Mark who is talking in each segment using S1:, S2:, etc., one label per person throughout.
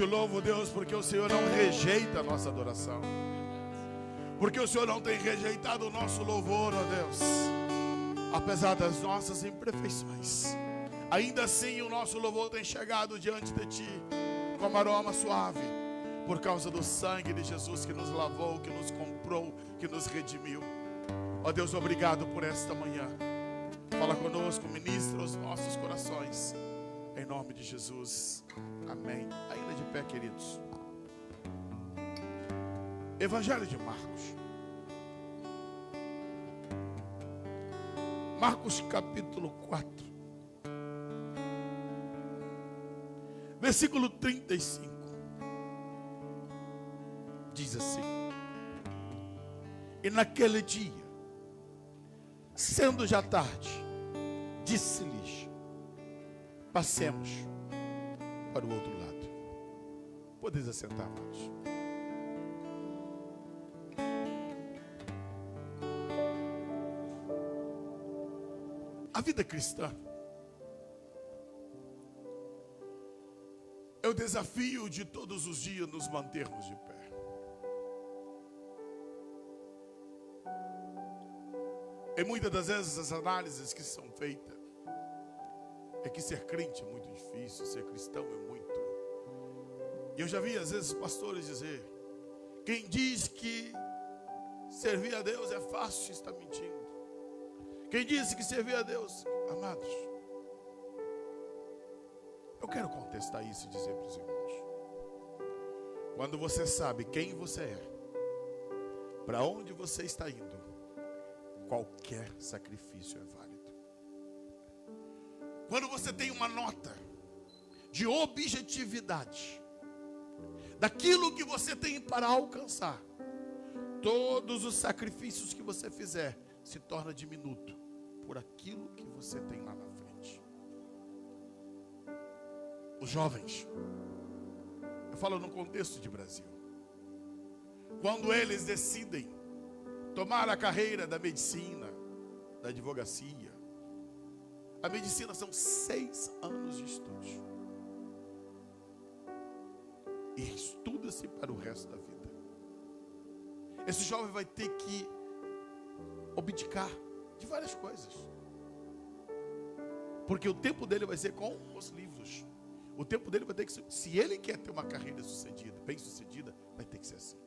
S1: Eu louvo Deus porque o Senhor não rejeita a nossa adoração. Porque o Senhor não tem rejeitado o nosso louvor, ó Deus. Apesar das nossas imperfeições, ainda assim o nosso louvor tem chegado diante de Ti como aroma suave, por causa do sangue de Jesus que nos lavou, que nos comprou, que nos redimiu. Ó Deus, obrigado por esta manhã. Fala conosco, ministra os nossos corações, em nome de Jesus, amém. Ainda de pé, queridos. Evangelho de Marcos. Marcos capítulo 4, versículo 35. Diz assim: e naquele dia, sendo já tarde, disse-lhes: passemos para o outro lado. Podeis assentar, amados. A vida cristã é o desafio de todos os dias nos mantermos de pé. E muitas das vezes as análises que são feitas é que ser crente é muito difícil, ser cristão é muito. E eu já vi às vezes pastores dizer: quem diz que servir a Deus é fácil está mentindo. Quem disse que servir a Deus, amados, eu quero contestar isso e dizer para os irmãos: quando você sabe quem você é, para onde você está indo, qualquer sacrifício é válido. Quando você tem uma nota de objetividade daquilo que você tem para alcançar, todos os sacrifícios que você fizer se torna diminuto por aquilo que você tem lá na frente. Os jovens, eu falo no contexto de Brasil, quando eles decidem tomar a carreira da medicina, da advocacia, a medicina são 6 anos de estudos, e estuda-se para o resto da vida. Esse jovem vai ter que abdicar de várias coisas, porque o tempo dele vai ser com os livros. O tempo dele vai ter que ser, se ele quer ter uma carreira sucedida, bem sucedida, vai ter que ser assim.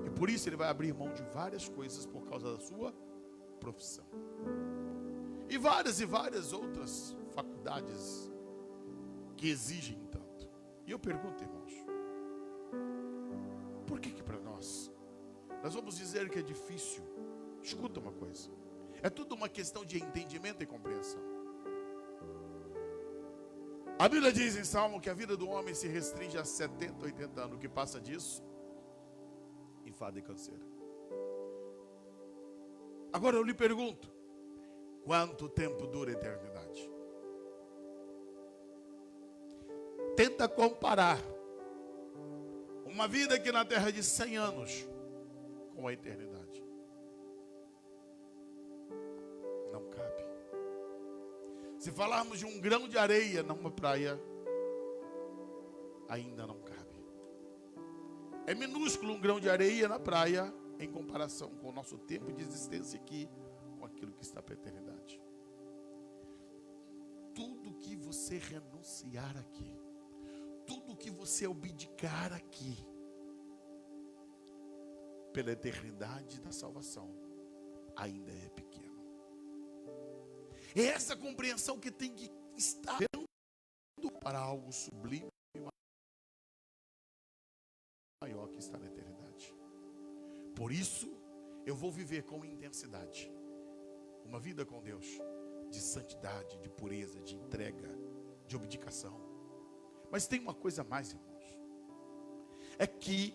S1: E por isso ele vai abrir mão de várias coisas por causa da sua profissão. E várias outras faculdades que exigem tanto. E eu pergunto, irmãos, por que para nós vamos dizer que é difícil? Escuta uma coisa, é tudo uma questão de entendimento e compreensão. A Bíblia diz em Salmo que a vida do homem se restringe a 70, 80 anos. O que passa disso, enfado e canseira. Agora eu lhe pergunto: quanto tempo dura a eternidade? Tenta comparar uma vida aqui na terra de 100 anos com a eternidade. Não cabe. Se falarmos de um grão de areia numa praia, ainda não cabe. É minúsculo um grão de areia na praia em comparação com o nosso tempo de existência aqui, com aquilo que está para a eternidade. Tudo que você renunciar aqui, tudo que você abdicar aqui, pela eternidade da salvação, ainda é pequeno. É essa compreensão que tem que estar para algo sublime maior que está na eternidade. Por isso, eu vou viver com intensidade uma vida com Deus, de santidade, de pureza, de entrega, de abdicação. Mas tem uma coisa a mais, irmãos, é que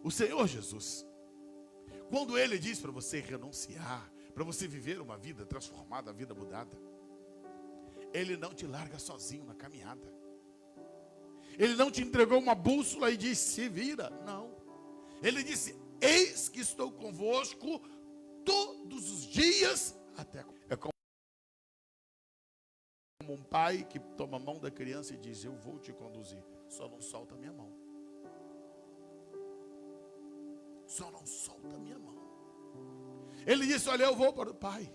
S1: o Senhor Jesus, quando Ele diz para você renunciar, para você viver uma vida transformada, a vida mudada, Ele não te larga sozinho na caminhada. Ele não te entregou uma bússola e disse: se vira. Não. Ele disse: eis que estou convosco todos os dias até. É como como um pai que toma a mão da criança e diz: eu vou te conduzir, só não solta a minha mão. Só não solta a minha mão. Ele disse: olha, eu vou para o Pai,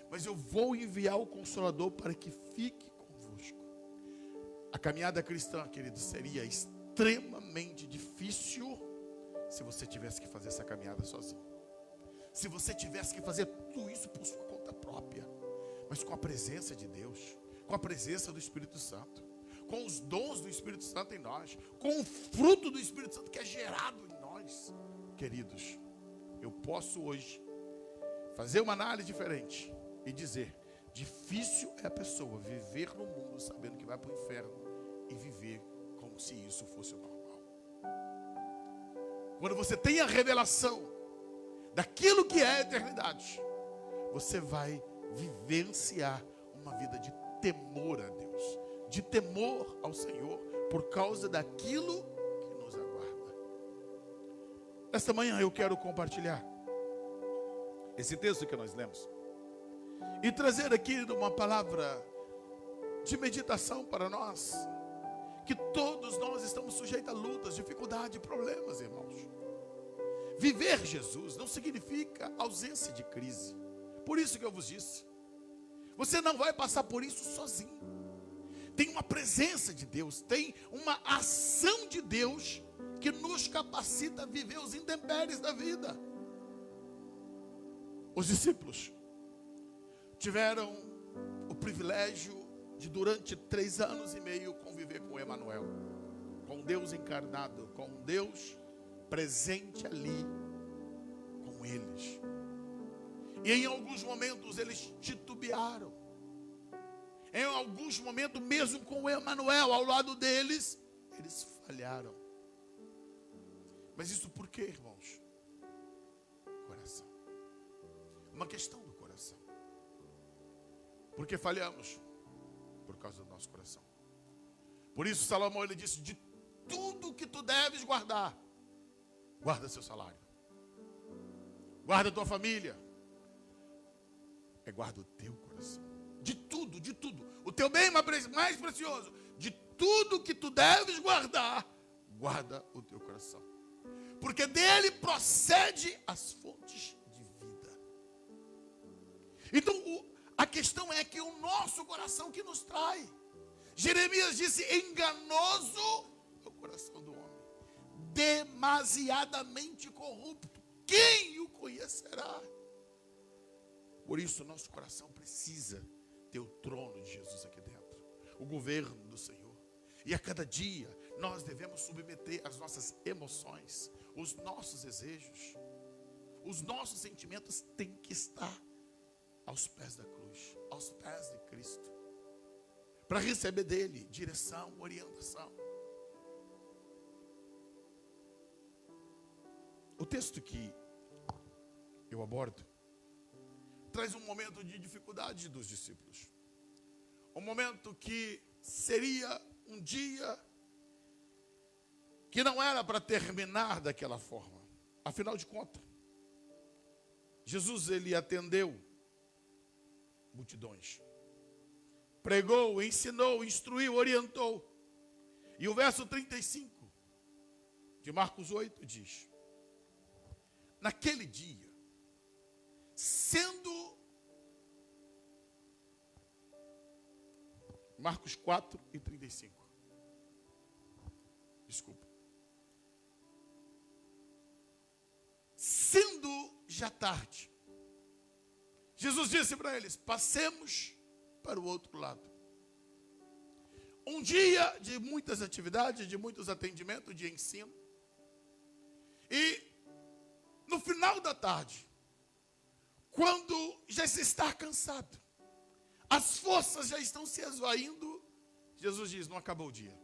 S1: mas eu vou enviar o Consolador para que fique convosco. A caminhada cristã, querido, seria extremamente difícil se você tivesse que fazer essa caminhada sozinho. Se você tivesse que fazer tudo isso por sua conta própria. Mas com a presença de Deus, com a presença do Espírito Santo, com os dons do Espírito Santo em nós, com o fruto do Espírito Santo que é gerado em nós, queridos, eu posso hoje fazer uma análise diferente e dizer: difícil é a pessoa viver no mundo sabendo que vai para o inferno e viver como se isso fosse o normal. Quando você tem a revelação daquilo que é a eternidade, você vai vivenciar uma vida de temor a Deus, de temor ao Senhor, por causa daquilo que nos aguarda. Esta manhã eu quero compartilhar esse texto que nós lemos e trazer aqui uma palavra de meditação para nós, que todos nós estamos sujeitos a lutas, dificuldades, problemas, irmãos. Viver Jesus não significa ausência de crise. Por isso que eu vos disse, você não vai passar por isso sozinho. Tem uma presença de Deus, tem uma ação de Deus que nos capacita a viver os intempéries da vida. Os discípulos tiveram o privilégio de, durante 3 anos e meio, conviver com Emanuel, com Deus encarnado, com Deus presente ali com eles. E em alguns momentos eles titubearam. Em alguns momentos, mesmo com Emanuel ao lado deles, eles falharam. Mas isso por quê, irmãos? Coração. Uma questão do coração. Porque falhamos? Por causa do nosso coração. Por isso Salomão, ele disse: de tudo que tu deves guardar, guarda seu salário, guarda tua família, guarda o teu coração. De tudo, de tudo. O teu bem mais precioso, de tudo que tu deves guardar, guarda o teu coração. Porque dele procede as fontes de vida. Então, a questão é que o nosso coração que nos trai. Jeremias disse: enganoso é o coração do homem, demasiadamente corrupto, quem o conhecerá? Por isso, nosso coração precisa ter o trono de Jesus aqui dentro, o governo do Senhor. E a cada dia, nós devemos submeter as nossas emoções, os nossos desejos, os nossos sentimentos têm que estar aos pés da cruz, aos pés de Cristo, para receber dele direção, orientação. O texto que eu abordo traz um momento de dificuldade dos discípulos. Um momento que seria um dia que não era para terminar daquela forma. Afinal de contas, Jesus, ele atendeu multidões, pregou, ensinou, instruiu, orientou. E o verso 35 de Marcos 8 diz: naquele dia, sendo... Marcos 4 e 35. Desculpa. Sendo já tarde, Jesus disse para eles: passemos para o outro lado. Um dia de muitas atividades, de muitos atendimentos, de ensino. E no final da tarde, quando já se está cansado, as forças já estão se esvaindo, Jesus diz: não acabou o dia.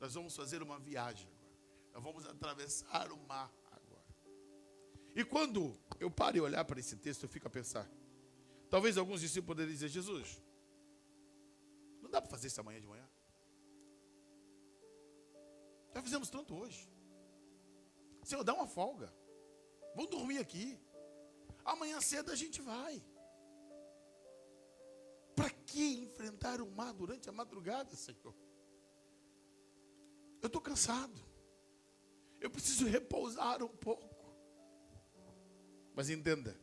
S1: Nós vamos fazer uma viagem agora. Nós vamos atravessar o mar agora. E quando eu paro e olhar para esse texto, eu fico a pensar. Talvez alguns discípulos poderiam dizer: Jesus, não dá para fazer isso amanhã de manhã? Já fizemos tanto hoje. Senhor, dá uma folga. Vamos dormir aqui. Amanhã cedo a gente vai. Para que enfrentar o mar durante a madrugada, Senhor? Eu estou cansado. Eu preciso repousar um pouco. Mas entenda,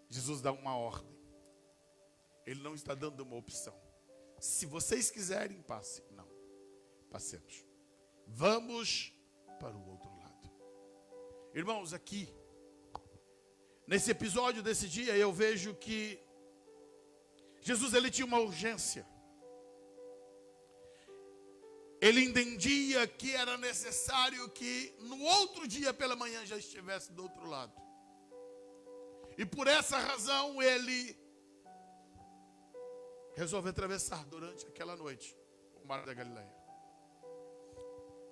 S1: Jesus dá uma ordem. Ele não está dando uma opção. Se vocês quiserem, passe. Não, passemos. Vamos para o outro lado. Irmãos, aqui, nesse episódio desse dia, eu vejo que Jesus, ele tinha uma urgência. Ele entendia que era necessário que no outro dia pela manhã já estivesse do outro lado. E por essa razão ele resolve atravessar durante aquela noite o mar da Galileia.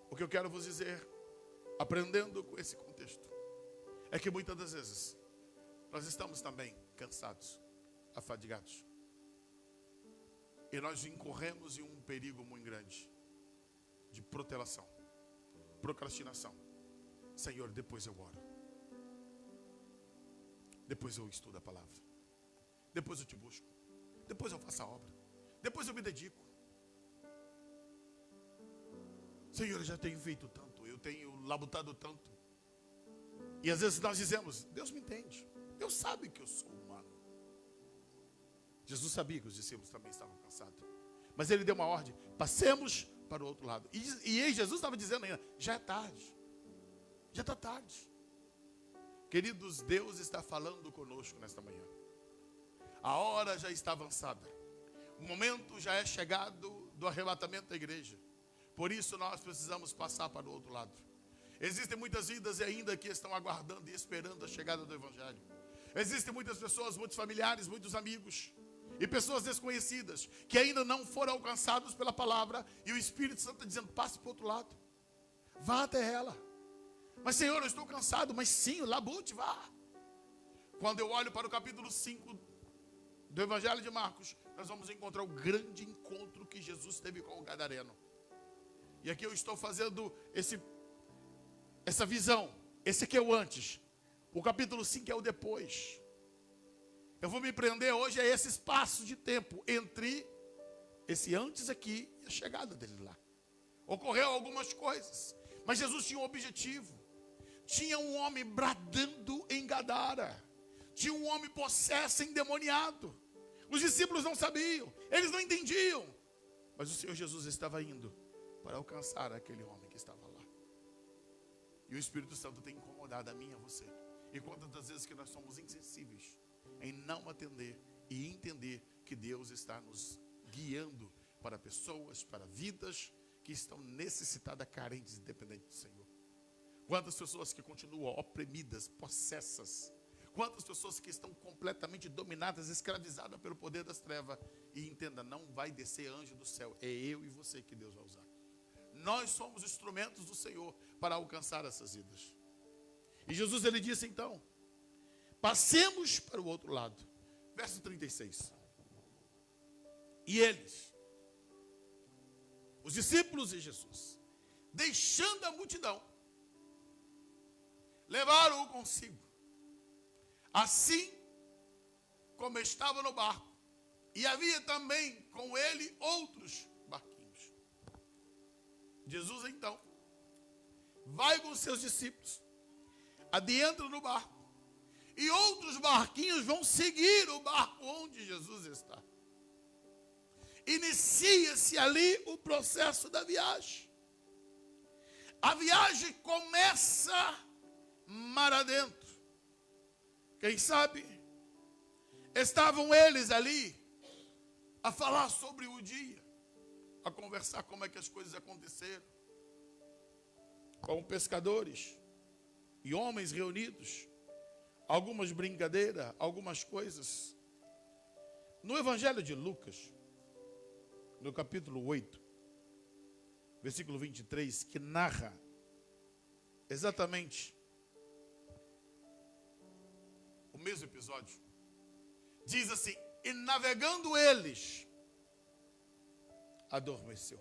S1: O que eu quero vos dizer, aprendendo com esse contexto, é que muitas das vezes nós estamos também cansados, afadigados. E nós incorremos em um perigo muito grande de protelação, procrastinação. Senhor, depois eu oro. Depois eu estudo a palavra. Depois eu te busco. Depois eu faço a obra. Depois eu me dedico. Senhor, eu já tenho feito tanto. Eu tenho labutado tanto. E às vezes nós dizemos, Deus me entende. Deus sabe que eu sou humano. Jesus sabia que os discípulos também estavam cansados. Mas ele deu uma ordem. Passemos para o outro lado. E Jesus estava dizendo ainda, já é tarde. Já está tarde. Queridos, Deus está falando conosco nesta manhã. A hora já está avançada. O momento já é chegado do arrebatamento da igreja. Por isso nós precisamos passar para o outro lado. Existem muitas vidas ainda que estão aguardando e esperando a chegada do Evangelho. Existem muitas pessoas, muitos familiares, muitos amigos e pessoas desconhecidas que ainda não foram alcançados pela palavra. E o Espírito Santo está dizendo, passe para o outro lado. Vá até ela. Mas Senhor, eu estou cansado. Mas sim, labute, vá. Quando eu olho para o capítulo 5 do Evangelho de Marcos, nós vamos encontrar o grande encontro que Jesus teve com o gadareno. E aqui eu estou fazendo essa visão. Esse aqui é o antes. O capítulo 5 é o depois. Eu vou me prender hoje a esse espaço de tempo entre esse antes aqui e a chegada dele lá. Ocorreu algumas coisas, mas Jesus tinha um objetivo. Tinha um homem bradando em Gadara. Tinha um homem possesso, endemoniado. Os discípulos não sabiam, eles não entendiam. Mas o Senhor Jesus estava indo para alcançar aquele homem que estava lá. E o Espírito Santo tem incomodado a mim e a você. E quantas das vezes que nós somos insensíveis em não atender e entender que Deus está nos guiando para pessoas, para vidas que estão necessitadas, carentes e dependentes do Senhor. Quantas pessoas que continuam oprimidas, possessas. Quantas pessoas que estão completamente dominadas, escravizadas pelo poder das trevas. E entenda, não vai descer anjo do céu. É eu e você que Deus vai usar. Nós somos instrumentos do Senhor para alcançar essas vidas. E Jesus, ele disse então, passemos para o outro lado. Verso 36. E eles, os discípulos e Jesus, deixando a multidão, levaram-o consigo, assim como estava no barco. E havia também com ele outros barquinhos. Jesus então vai com seus discípulos, adentra no barco, e outros barquinhos vão seguir o barco onde Jesus está. Inicia-se ali o processo da viagem. A viagem começa mar adentro. Quem sabe estavam eles ali a falar sobre o dia, a conversar como é que as coisas aconteceram, como pescadores e homens reunidos, algumas brincadeiras, algumas coisas. No Evangelho de Lucas, no capítulo 8, versículo 23, que narra exatamente o mesmo episódio, diz assim, e navegando eles, adormeceu.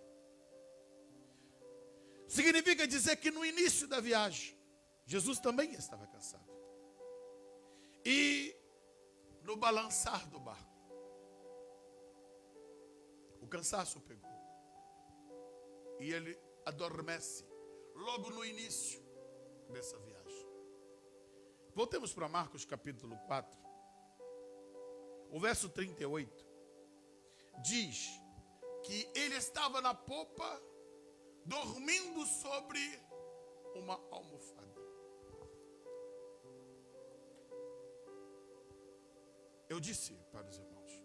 S1: Significa dizer que no início da viagem, Jesus também estava cansado. E no balançar do barco, O cansaço pegou. E ele adormece logo no início dessa viagem. Voltemos para Marcos capítulo 4. O verso 38 diz que ele estava na popa, dormindo sobre uma almofada. Eu disse para os irmãos,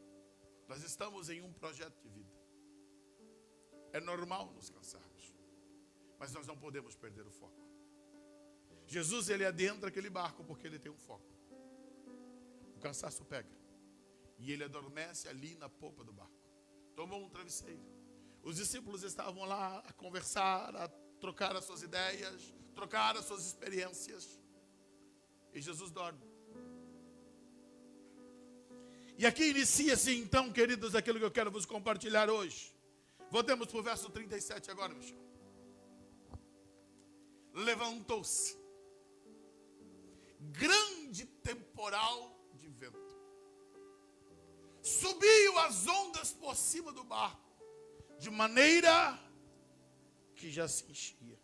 S1: nós estamos em um projeto de vida. É normal nos cansarmos, mas nós não podemos perder o foco. Jesus, ele adentra aquele barco porque ele tem um foco. O cansaço pega e ele adormece ali na popa do barco. Tomou um travesseiro. Os discípulos estavam lá a conversar, a trocar as suas ideias, trocar as suas experiências. E Jesus dorme. E aqui inicia-se então, queridos, aquilo que eu quero vos compartilhar hoje. Voltemos para o verso 37 agora, meu senhor. Levantou-se grande temporal de vento. Subiu as ondas por cima do barco, de maneira que já se enchia.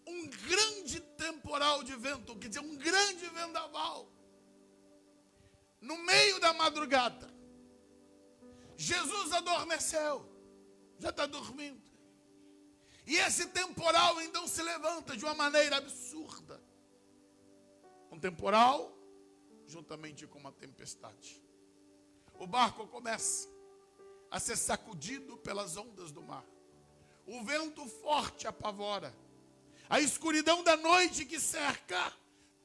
S1: Um grande temporal de vento, quer dizer, um grande vendaval. No meio da madrugada, Jesus adormeceu, já está dormindo. E esse temporal então se levanta de uma maneira absurda. Um temporal juntamente com uma tempestade. O barco começa a ser sacudido pelas ondas do mar. O vento forte apavora. A escuridão da noite que cerca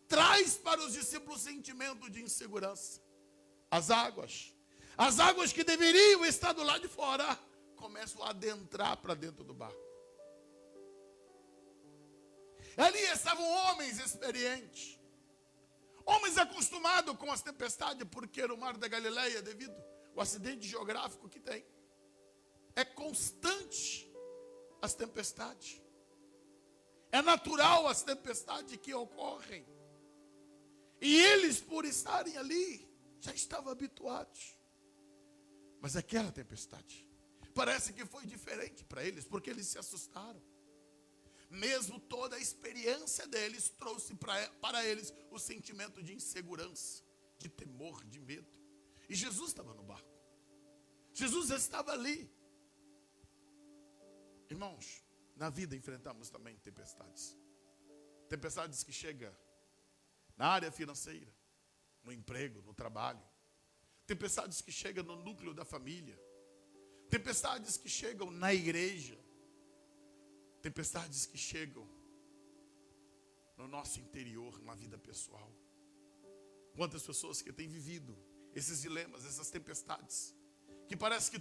S1: traz para os discípulos sentimento de insegurança. As águas que deveriam estar do lado de fora, começam a adentrar para dentro do barco. Ali estavam homens experientes, homens acostumados com as tempestades, porque o mar da Galileia, devido ao acidente geográfico que tem, é constante as tempestades. É natural as tempestades que ocorrem. E eles, por estarem ali, já estavam habituados. Mas aquela tempestade parece que foi diferente para eles, porque eles se assustaram. Mesmo toda a experiência deles trouxe para eles o sentimento de insegurança, de temor, de medo. E Jesus estava no barco. Jesus estava ali. Irmãos, na vida enfrentamos também tempestades. Tempestades que chegam na área financeira, no emprego, no trabalho. Tempestades que chegam no núcleo da família. Tempestades que chegam na igreja. Tempestades que chegam no nosso interior, na vida pessoal. Quantas pessoas que têm vivido esses dilemas, essas tempestades, que parece que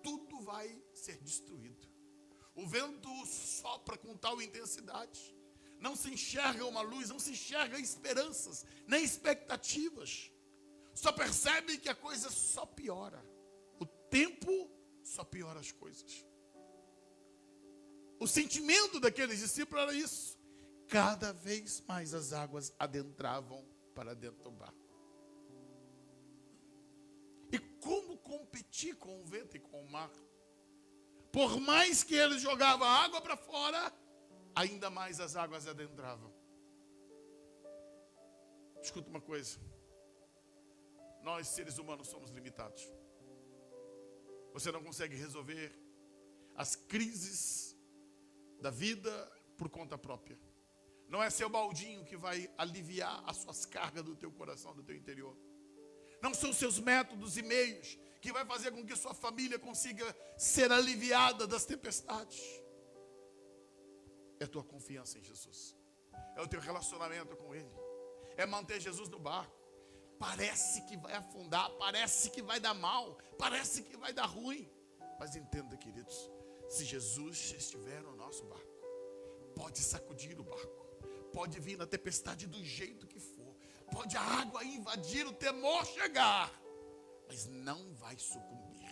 S1: tudo vai ser destruído. O vento sopra com tal intensidade, não se enxerga uma luz, não se enxerga esperanças, nem expectativas. Só percebe que a coisa só piora. O tempo só piora as coisas. O sentimento daqueles discípulos era isso. Cada vez mais as águas adentravam para dentro do barco. E como competir com o vento e com o mar? Por mais que eles jogavam a água para fora, ainda mais as águas adentravam. Escuta uma coisa. Nós, seres humanos, somos limitados. Você não consegue resolver as crises da vida por conta própria. Não é seu baldinho que vai aliviar as suas cargas do teu coração, do teu interior. Não são seus métodos e meios que vai fazer com que sua família consiga ser aliviada das tempestades. É a tua confiança em Jesus. É o teu relacionamento com Ele. É manter Jesus no barco. Parece que vai afundar, parece que vai dar mal, parece que vai dar ruim. Mas entenda, queridos, se Jesus estiver no nosso barco, pode sacudir o barco, pode vir na tempestade do jeito que for, pode a água invadir, o temor chegar, mas não vai sucumbir.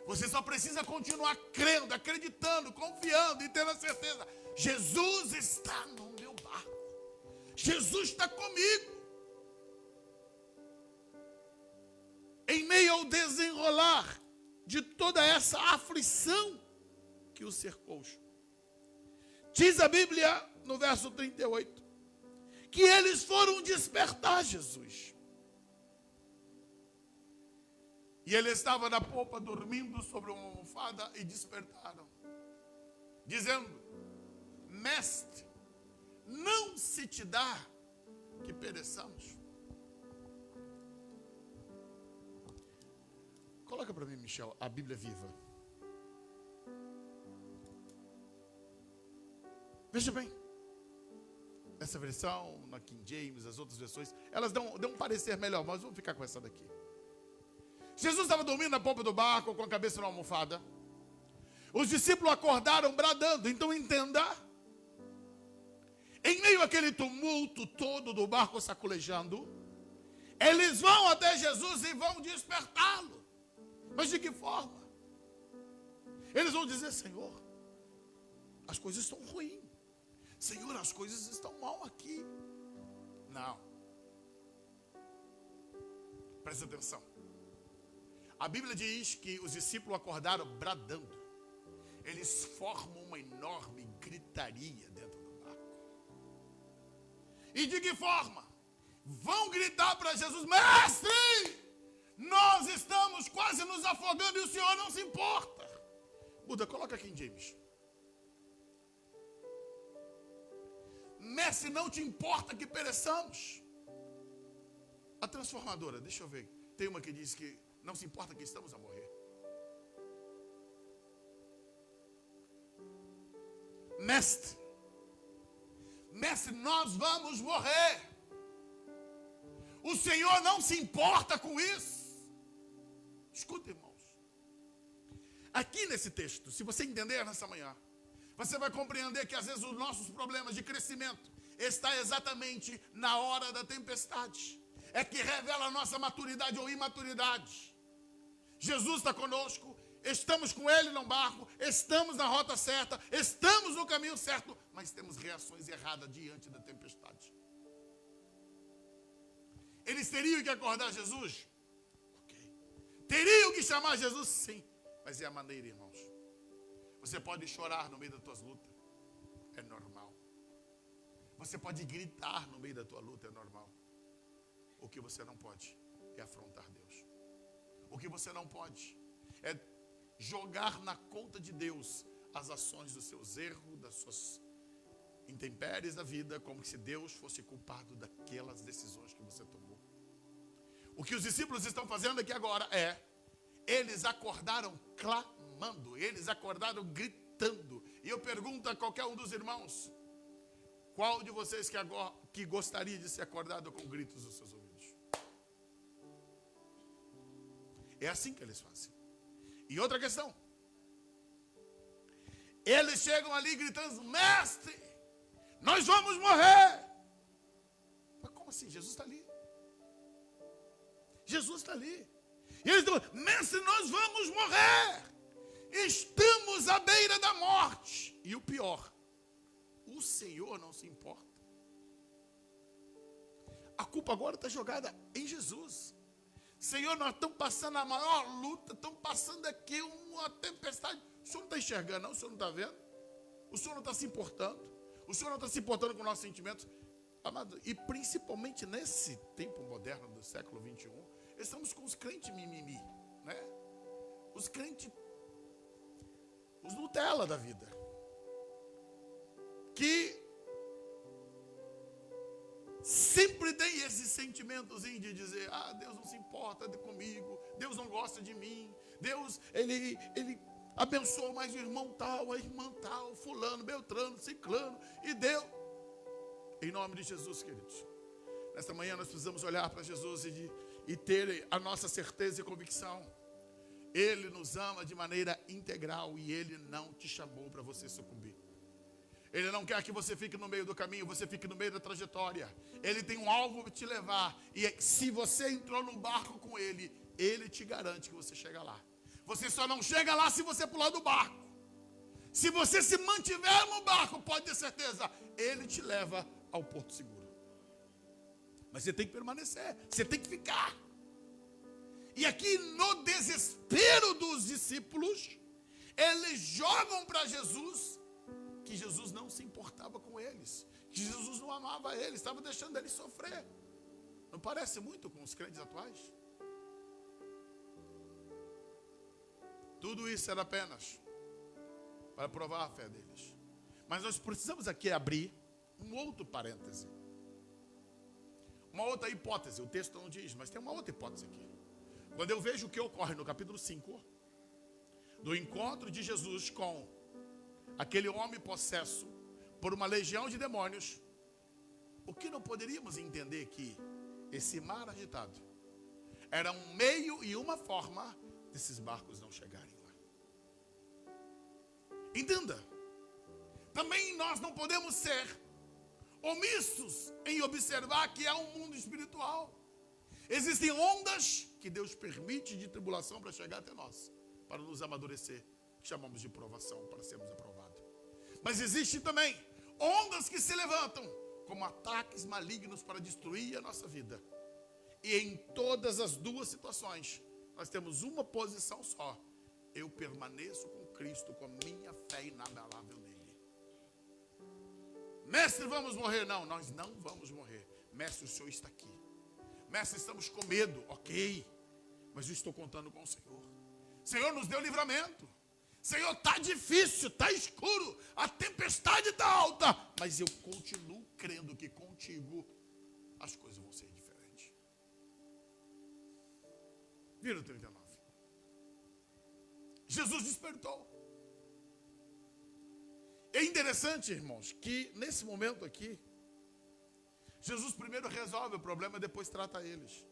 S1: Você só precisa continuar crendo, acreditando, confiando e tendo a certeza: Jesus está no meu barco, Jesus está comigo. em meio ao desenrolar de toda essa aflição que o cercou. Diz a Bíblia, no verso 38, que eles foram despertar Jesus. E ele estava na popa, dormindo sobre uma almofada, e despertaram, dizendo: Mestre, não se te dá que pereçamos. Coloca para mim, Michel, a Bíblia viva. Veja bem, essa versão, na King James, as outras versões, elas dão um parecer melhor, mas vamos ficar com essa daqui. Jesus estava dormindo na polpa do barco, com a cabeça na almofada. Os discípulos acordaram bradando. Então entenda, em meio àquele tumulto todo do barco sacolejando, eles vão até Jesus e vão despertá-lo. Mas de que forma? Eles vão dizer: Senhor, as coisas estão ruins. Senhor, as coisas estão mal aqui. Não. Presta atenção. A Bíblia diz que os discípulos acordaram bradando. Eles formam uma enorme gritaria dentro do barco. E de que forma? Vão gritar para Jesus: Mestre, nós estamos quase nos afogando e o Senhor não se importa. Buda, coloca aqui em James. Mestre, não te importa que pereçamos? A transformadora, deixa eu ver. Tem uma que diz que não se importa que estamos a morrer. Mestre, nós vamos morrer. O Senhor não se importa com isso. Escuta, irmãos. Aqui nesse texto, se você entender nessa manhã, você vai compreender que às vezes os nossos problemas de crescimento está exatamente na hora da tempestade. É que revela a nossa maturidade ou imaturidade. Jesus está conosco, estamos com Ele no barco, estamos na rota certa, estamos no caminho certo, mas temos reações erradas diante da tempestade. Eles teriam que acordar Jesus? Ok. Teriam que chamar Jesus? Sim. Mas é a maneira, irmãos. Você pode chorar no meio das tuas lutas, é normal. Você pode gritar no meio da tua luta, é normal. O que você não pode é afrontar Deus. O que você não pode é jogar na conta de Deus as ações dos seus erros, das suas intempéries da vida, como se Deus fosse culpado daquelas decisões que você tomou. O que os discípulos estão fazendo aqui agora é, eles acordaram clamando, eles acordaram gritando. E eu pergunto a qualquer um dos irmãos: qual de vocês que gostaria de ser acordado com gritos dos seus ouvidos? É assim que eles fazem. E outra questão. Eles chegam ali gritando: Mestre, nós vamos morrer. Mas como assim? Jesus está ali. Jesus está ali. E eles dizem: Mestre, nós vamos morrer. Estamos à beira da morte. E o pior, o Senhor não se importa. A culpa agora está jogada em Jesus. Senhor, nós estamos passando a maior luta, estamos passando aqui uma tempestade. O Senhor não está enxergando, não? O Senhor não está vendo? O Senhor não está se importando? O Senhor não está se importando com os nossos sentimentos? Amado, e principalmente nesse tempo moderno do século 21, estamos com os crentes mimimi, né? Os crentes, os Nutella da vida, que sempre tem esse sentimentozinho de dizer: Deus não se importa comigo, Deus não gosta de mim, Deus, ele abençoa mais o irmão tal, a irmã tal, fulano, beltrano, ciclano, e Deus, em nome de Jesus, queridos, nesta manhã nós precisamos olhar para Jesus e ter a nossa certeza e convicção. Ele nos ama de maneira integral e Ele não te chamou para você sucumbir. Ele não quer que você fique no meio do caminho, você fique no meio da trajetória. Ele tem um alvo para te levar. E se você entrou no barco com Ele, Ele te garante que você chega lá. Você só não chega lá se você pular do barco. Se você se mantiver no barco, pode ter certeza, Ele te leva ao porto seguro. Mas você tem que permanecer, você tem que ficar. E aqui no desespero dos discípulos, eles jogam para Jesus que Jesus não se importava com eles, que Jesus não amava eles, estava deixando eles sofrer. Não parece muito com os crentes atuais? Tudo isso era apenas para provar a fé deles. Mas nós precisamos aqui abrir um outro parêntese. Uma outra hipótese, o texto não diz, mas tem uma outra hipótese aqui. Quando eu vejo o que ocorre no capítulo 5, do encontro de Jesus com aquele homem possesso por uma legião de demônios, o que não poderíamos entender que esse mar agitado era um meio e uma forma desses barcos não chegarem lá. Entenda, também nós não podemos ser omissos em observar que é um mundo espiritual. Existem ondas que Deus permite de tribulação para chegar até nós, para nos amadurecer, que chamamos de provação, para sermos aprovados. Mas existem também ondas que se levantam como ataques malignos para destruir a nossa vida. E em todas as duas situações, nós temos uma posição só: eu permaneço com Cristo, com a minha fé inabalável nele. Mestre, vamos morrer? Não, nós não vamos morrer. Mestre, o Senhor está aqui. Mestre, estamos com medo. Ok, mas eu estou contando com o Senhor. Senhor, nos deu livramento. Senhor, está difícil, está escuro, a tempestade está alta, mas eu continuo crendo que contigo as coisas vão ser diferentes. Vira o 39. Jesus despertou. É interessante, irmãos, que nesse momento aqui, Jesus primeiro resolve o problema, depois trata eles.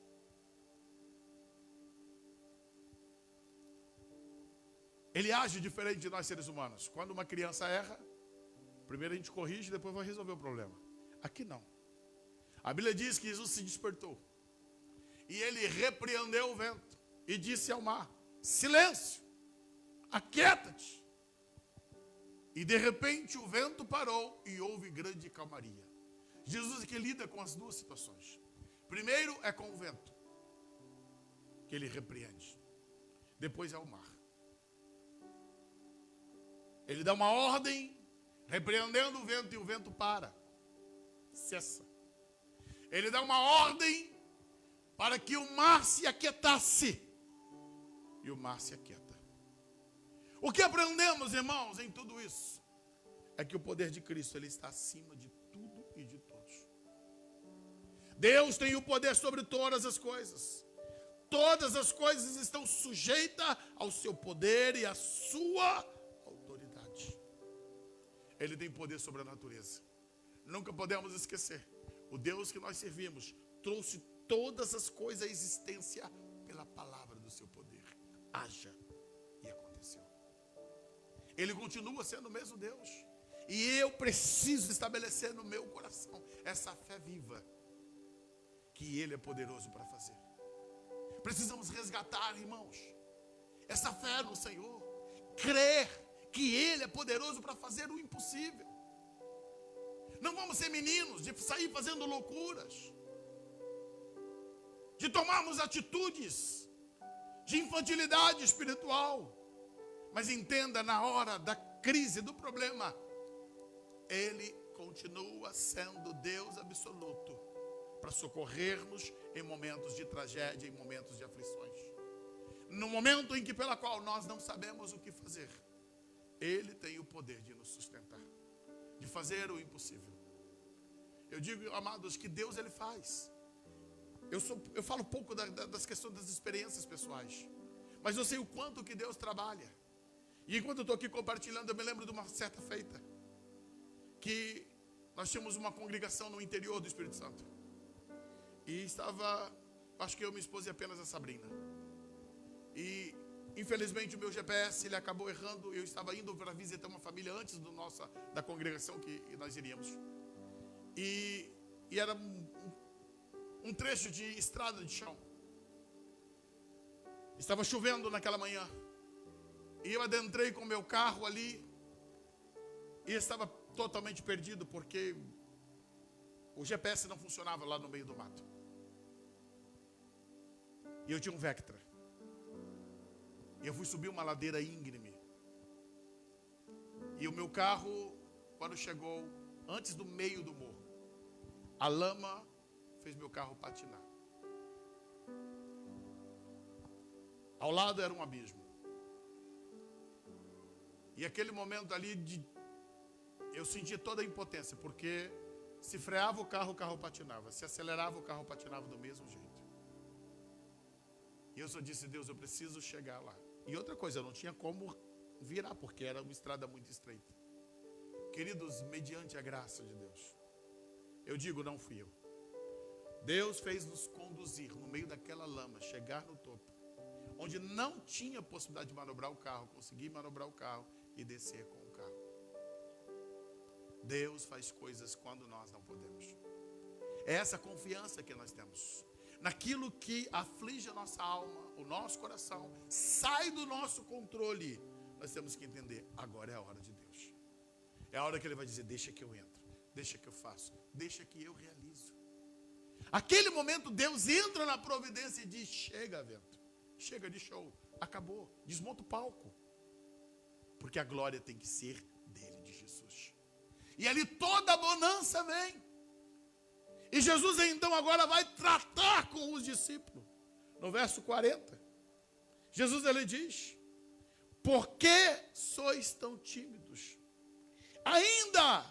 S1: Ele age diferente de nós seres humanos. Quando uma criança erra, primeiro a gente corrige, depois vai resolver o problema. Aqui não. A Bíblia diz que Jesus se despertou. E ele repreendeu o vento e disse ao mar: silêncio, aquieta-te. E de repente o vento parou e houve grande calmaria. Jesus aqui lida com as duas situações. Primeiro é com o vento, que ele repreende. Depois é o mar. Ele dá uma ordem, repreendendo o vento, e o vento para, cessa. Ele dá uma ordem para que o mar se aquietasse, e o mar se aquieta. O que aprendemos, irmãos, em tudo isso, é que o poder de Cristo, ele está acima de tudo e de todos. Deus tem o poder sobre todas as coisas. Todas as coisas estão sujeitas ao seu poder e à sua autoridade. Ele tem poder sobre a natureza. Nunca podemos esquecer, o Deus que nós servimos trouxe todas as coisas à existência pela palavra do seu poder. Haja, e aconteceu. Ele continua sendo o mesmo Deus. E eu preciso estabelecer no meu coração essa fé viva, que Ele é poderoso para fazer. Precisamos resgatar, irmãos, essa fé no Senhor. Crer que Ele é poderoso para fazer o impossível. Não vamos ser meninos de sair fazendo loucuras, de tomarmos atitudes de infantilidade espiritual. Mas entenda, na hora da crise, do problema, Ele continua sendo Deus absoluto para socorrer-nos em momentos de tragédia, em momentos de aflições. No momento em que pela qual nós não sabemos o que fazer, Ele tem o poder de nos sustentar, de fazer o impossível. Eu digo, amados, que Deus Ele faz. Eu falo pouco das questões das experiências pessoais, mas eu sei o quanto que Deus trabalha. E enquanto eu estou aqui compartilhando, eu me lembro de uma certa feita, que nós tínhamos uma congregação no interior do Espírito Santo. E estava, acho que eu, minha esposa e apenas a Sabrina. E infelizmente o meu GPS, ele acabou errando. Eu estava indo para visitar uma família antes da congregação que nós iríamos. E era um trecho de estrada de chão. Estava chovendo naquela manhã. E eu adentrei com o meu carro ali. E estava totalmente perdido, porque o GPS não funcionava lá no meio do mato. E eu tinha um Vectra. E eu fui subir uma ladeira íngreme. E o meu carro, quando chegou antes do meio do morro, a lama fez meu carro patinar. Ao lado era um abismo. E aquele momento ali, eu sentia toda a impotência, porque se freava o carro patinava. Se acelerava, o carro patinava do mesmo jeito. E eu só disse: Deus, eu preciso chegar lá. E outra coisa, eu não tinha como virar, porque era uma estrada muito estreita. Queridos, mediante a graça de Deus, eu digo, não fui eu. Deus fez nos conduzir no meio daquela lama, chegar no topo, onde não tinha possibilidade de manobrar o carro, conseguir manobrar o carro e descer com o carro. Deus faz coisas quando nós não podemos. É essa confiança que nós temos. Naquilo que aflige a nossa alma, o nosso coração, sai do nosso controle. Nós temos que entender, agora é a hora de Deus. É a hora que Ele vai dizer: deixa que eu entro, deixa que eu faço, deixa que eu realizo. Aquele momento Deus entra na providência e diz: chega, vento, chega de show, acabou, desmonta o palco. Porque a glória tem que ser dele, de Jesus. E ali toda a bonança vem. E Jesus então agora vai tratar com os discípulos. No verso 40, Jesus ele diz: por que sois tão tímidos? Ainda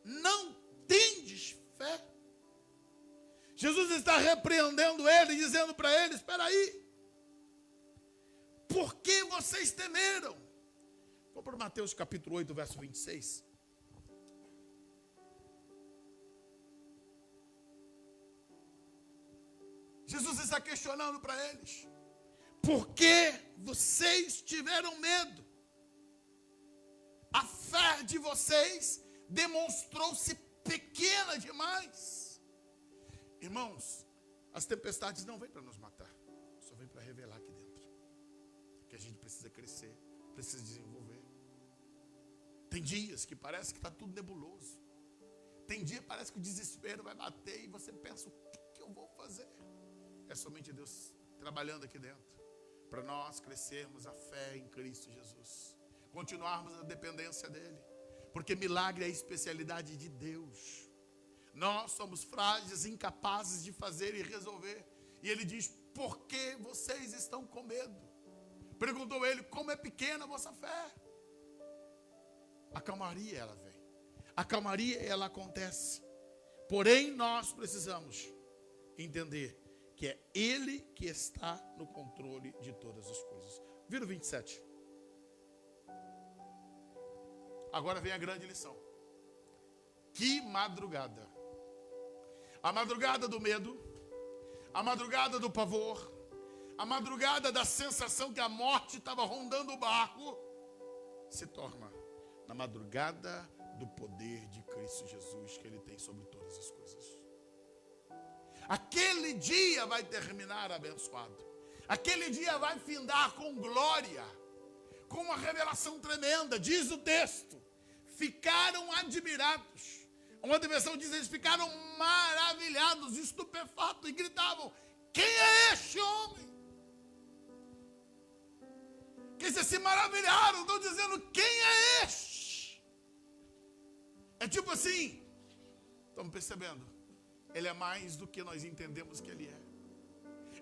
S1: não tendes fé? Jesus está repreendendo ele, dizendo para ele: espera aí, por que vocês temeram? Vamos para Mateus capítulo 8, verso 26. Jesus está questionando para eles: por que vocês tiveram medo? A fé de vocês demonstrou-se pequena demais. Irmãos, as tempestades não vêm para nos matar, só vêm para revelar aqui dentro que a gente precisa crescer, precisa desenvolver. Tem dias que parece que está tudo nebuloso. Tem dia que parece que o desespero vai bater e você pensa: o que eu vou fazer? É somente Deus trabalhando aqui dentro para nós crescermos a fé em Cristo Jesus, continuarmos a dependência dele, porque milagre é a especialidade de Deus. Nós somos frágeis, incapazes de fazer e resolver. E ele diz: por que vocês estão com medo? Perguntou ele: como é pequena a vossa fé? A calmaria ela vem, a calmaria ela acontece. Porém nós precisamos entender que é Ele que está no controle de todas as coisas. Vira o 27. Agora vem a grande lição. Que madrugada! A madrugada do medo, a madrugada do pavor, a madrugada da sensação que a morte estava rondando o barco, se torna na madrugada do poder de Cristo Jesus que Ele tem sobre todas as coisas. Aquele dia vai terminar abençoado. Aquele dia vai findar com glória, com uma revelação tremenda. Diz o texto: ficaram admirados. Uma versão diz: eles ficaram maravilhados, estupefatos, e gritavam: quem é este homem? Que se maravilharam, estão dizendo: quem é este? É tipo assim, estamos percebendo? Ele é mais do que nós entendemos que Ele é.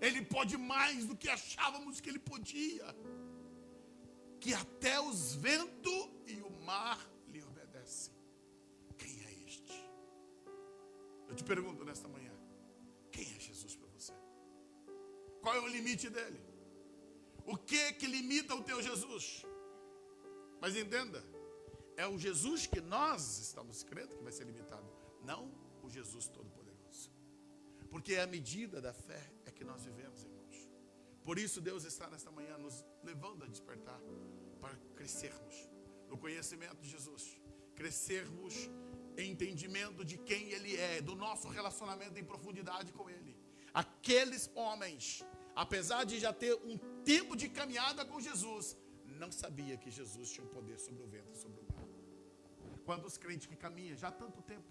S1: Ele pode mais do que achávamos que Ele podia. Que até os ventos e o mar lhe obedecem. Quem é este? Eu te pergunto nesta manhã: quem é Jesus para você? Qual é o limite dele? O que limita o teu Jesus? Mas entenda, é o Jesus que nós estamos crendo que vai ser limitado, não o Jesus Todo-Poderoso. Porque é a medida da fé é que nós vivemos, irmãos. Por isso Deus está nesta manhã nos levando a despertar para crescermos no conhecimento de Jesus, crescermos em entendimento de quem Ele é, do nosso relacionamento em profundidade com Ele. Aqueles homens, apesar de já ter um tempo de caminhada com Jesus, não sabia que Jesus tinha o poder sobre o vento e sobre o mar. Quantos crentes que caminham já há tanto tempo,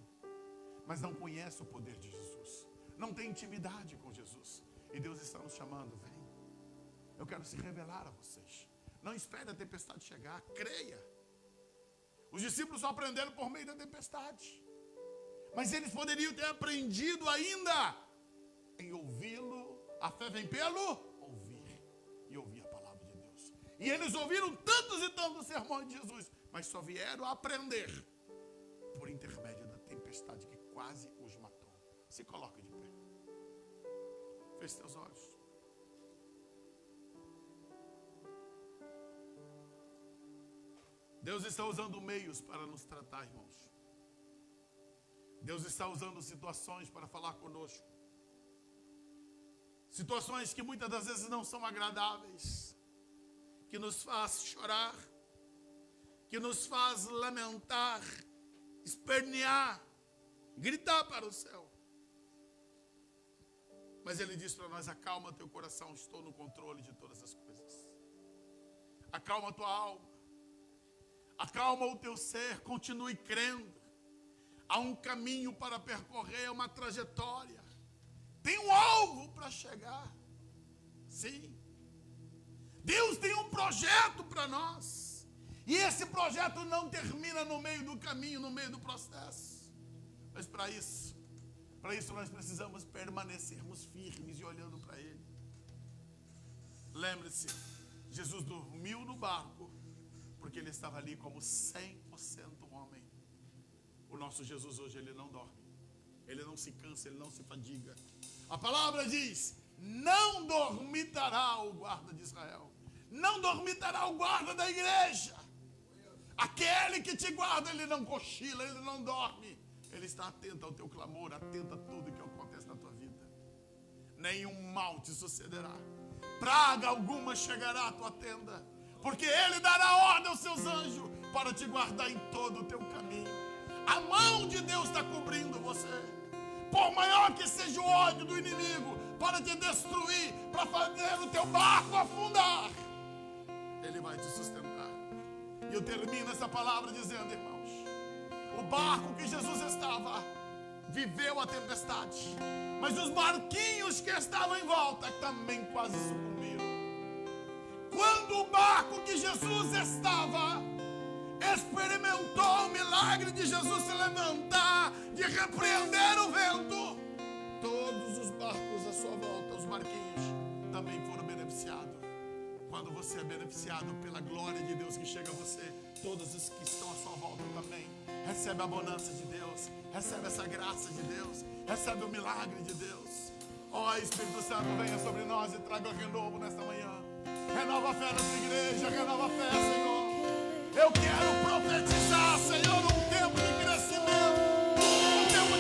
S1: mas não conhecem o poder de Jesus, não tem intimidade com Jesus, e Deus está nos chamando: vem, eu quero se revelar a vocês, Não espere a tempestade chegar, creia. Os discípulos só aprenderam por meio da tempestade. Mas eles poderiam ter aprendido ainda em ouvi-lo. A fé vem pelo ouvir. E ouvir a palavra de Deus. E eles ouviram tantos e tantos sermões de Jesus, mas só vieram a aprender por intermédio da tempestade que quase os matou. Se coloca de pé. Feche teus olhos. Deus está usando meios para nos tratar, irmãos. Deus está usando situações para falar conosco. Situações que muitas das vezes não são agradáveis, que nos faz chorar, que nos faz lamentar, espernear, gritar para o céu. Mas Ele diz para nós: acalma teu coração, estou no controle de todas as coisas. Acalma a tua alma, acalma o teu ser, continue crendo. Há um caminho para percorrer, uma trajetória. Tem um alvo para chegar. Sim. Deus tem um projeto para nós. E esse projeto não termina no meio do caminho, no meio do processo. Mas para isso nós precisamos permanecermos firmes e olhando para Ele. Lembre-se, Jesus dormiu no barco, porque Ele estava ali como 100% homem. O nosso Jesus hoje, Ele não dorme. Ele não se cansa, Ele não se fadiga. A palavra diz: não dormitará o guarda de Israel. Não dormitará o guarda da igreja. Aquele que te guarda, ele não cochila, ele não dorme. Ele está atento ao teu clamor, atento a tudo que acontece na tua vida. Nenhum mal te sucederá. Praga alguma chegará à tua tenda, porque Ele dará ordem aos seus anjos para te guardar em todo o teu caminho. A mão de Deus está cobrindo você. Por maior que seja o ódio do inimigo para te destruir, para fazer o teu barco afundar, Ele vai te sustentar. E eu termino essa palavra dizendo, irmãos, o barco que Jesus estava viveu a tempestade, mas os barquinhos que estavam em volta também quase sucumbiram. Quando o barco que Jesus estava experimentou o milagre de Jesus se levantar, de repreender o vento, todos os barcos à sua volta, os barquinhos, também foram beneficiados. Quando você é beneficiado pela glória de Deus que chega a você, todos os que estão à sua volta também recebe a bonança de Deus, recebe essa graça de Deus, recebe o milagre de Deus. Ó, Espírito Santo, venha sobre nós e traga renovo nesta manhã. Renova a fé nessa igreja, renova a